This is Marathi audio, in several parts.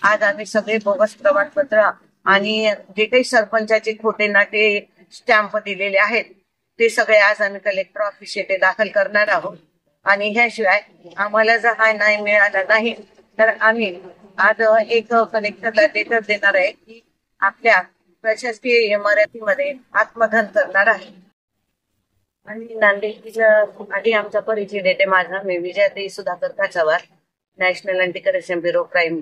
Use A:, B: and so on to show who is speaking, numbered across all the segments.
A: आज आम्ही सगळे बोगस प्रमाणपत्र आणि जे काही सरपंचाचे खोटे नाटे स्टॅम्प दिलेले आहेत ते सगळे आज आम्ही कलेक्टर ऑफिस येथे दाखल करणार आहोत। आणि ह्याशिवाय आम्हाला जर हा न्याय मिळाला नाही तर आम्ही आज एक कलेक्टरला लेटर देणार आहे की आपल्या प्रशासकीय इमारतीमध्ये आत्मदहन करणार आहे। आणि नांदेडच्या आधी आमचा परिचय देते माझा, मी Vijayatai Sudhakar Kachawar, national anti corruption bureau crime.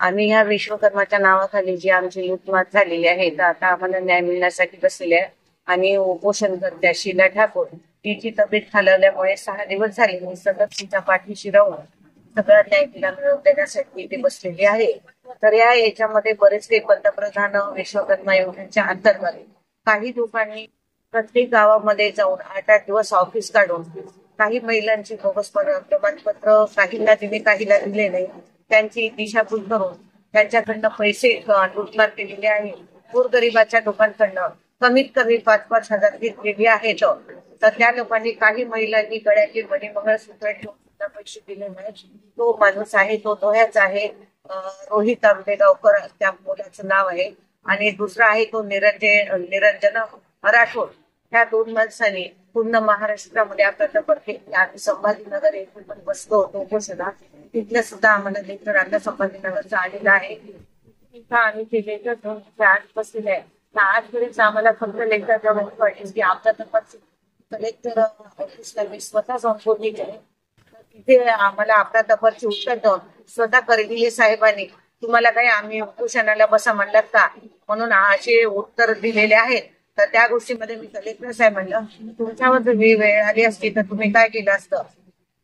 A: आम्ही ह्या विश्वकर्माच्या नावाखाली जी आमची लूटमार झालेली आहे तर आता आम्हाला न्याय मिळण्यासाठी बसलेले आहे। आणि उपोषणकर्त्या शीला ठाकूर तिची तब्येत खालावल्यामुळे 6 दिवस झाले मी सतत तिच्या पाठीशी राहून सगळा न्याय तिला मिळवून देण्यासाठी इथे बसलेली आहे। तर याच्यामध्ये बरेच काही पंतप्रधान विश्वकर्मा योजनेच्या अंतर्गत काही लोकांनी प्रत्येक गावामध्ये जाऊन 8-8 दिवस ऑफिस काढून काही महिलांची बोगस प्रमाणपत्र काहींना दिले काहीला दिले नाही, त्यांची दिशाभूल करून त्यांच्याकडनं पैसे लुटमार केलेले आहे। गोरगरिबाच्या लोकांकडनं कमीत कमी 5-5 हजार घेतलेली आहेत। तर त्या लोकांनी काही महिलांनी गळ्यातील मणी मंगळसूत्र ठेवून सुद्धा पैसे दिले नाही। तो माणूस आहे तो दोह्याचा आहे, रोहित आंबेगावकर त्या मुलाचं नाव आहे। आणि दुसरा आहे तो निरंजन राठोड। ह्या 2 माणसांनी पूर्ण महाराष्ट्रामध्ये आता संभाजीनगर येथे पण बसलो होतो घोषणा, तिथलं सुद्धा आम्हाला लेटर आता संभाजीनगरचं आलेलं आहे। तिथं आम्ही ते लेटर घेऊन आज बसलेलं आहे। आजपर्यंत आम्हाला फक्त लेटर जवळ पडले की आपला तपास कलेक्टर ऑफिसला मी स्वतः जाऊन बोलली आहे। तिथे आम्हाला आपला तपासची उत्तर देऊन स्वतः करदिले साहेबांनी तुम्हाला काही आम्ही उपोषणाला बसा म्हणलात का म्हणून असे उत्तर दिलेले आहेत। तर त्या गोष्टीमध्ये मी कलेक्टर साहेब म्हणलं तुमच्यावर जर वेळ आली असती तर तुम्ही काय केलं असतं,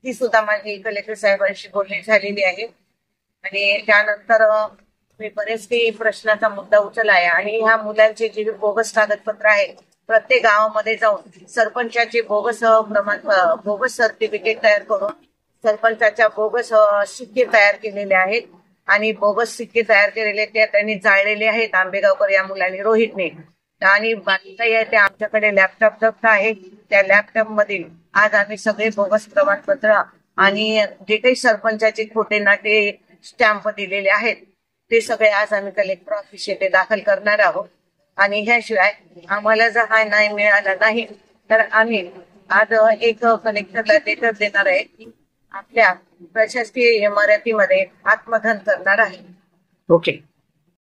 A: ती सुद्धा माझी कलेक्टर साहेबांशी बोलणी झालेली आहे। आणि त्यानंतर मी बरेच काही प्रश्नाचा मुद्दा उचलला आहे। आणि ह्या मुलांचे जे बोगस कागदपत्र आहेत प्रत्येक गावामध्ये जाऊन सरपंचाचे बोगस सर्टिफिकेट तयार करून सरपंचाच्या बोगस शिक्के तयार केलेले आहेत। आणि बोगस सिक्के तयार केलेले ते त्यांनी जाळलेले आहेत आंबेगावकर या मुलांनी रोहितने। आणि बाकीचं आहे ते आमच्याकडे लॅपटॉप आहे, त्या लॅपटॉप मधील आज आम्ही सगळे बोगस प्रमाणपत्र आणि जे काही सरपंचाचे खोटे नाटे स्टॅम्प दिलेले आहेत ते सगळे आज आम्ही कलेक्टर ऑफिस येथे दाखल करणार आहोत। आणि ह्याशिवाय आम्हाला जर हा न्याय मिळाला नाही तर आम्ही आज एक कलेक्टरला लेटर देणार आहे की आपल्या प्रशासकीय इमारतीमध्ये आत्मदहन करणार आहे।
B: ओके।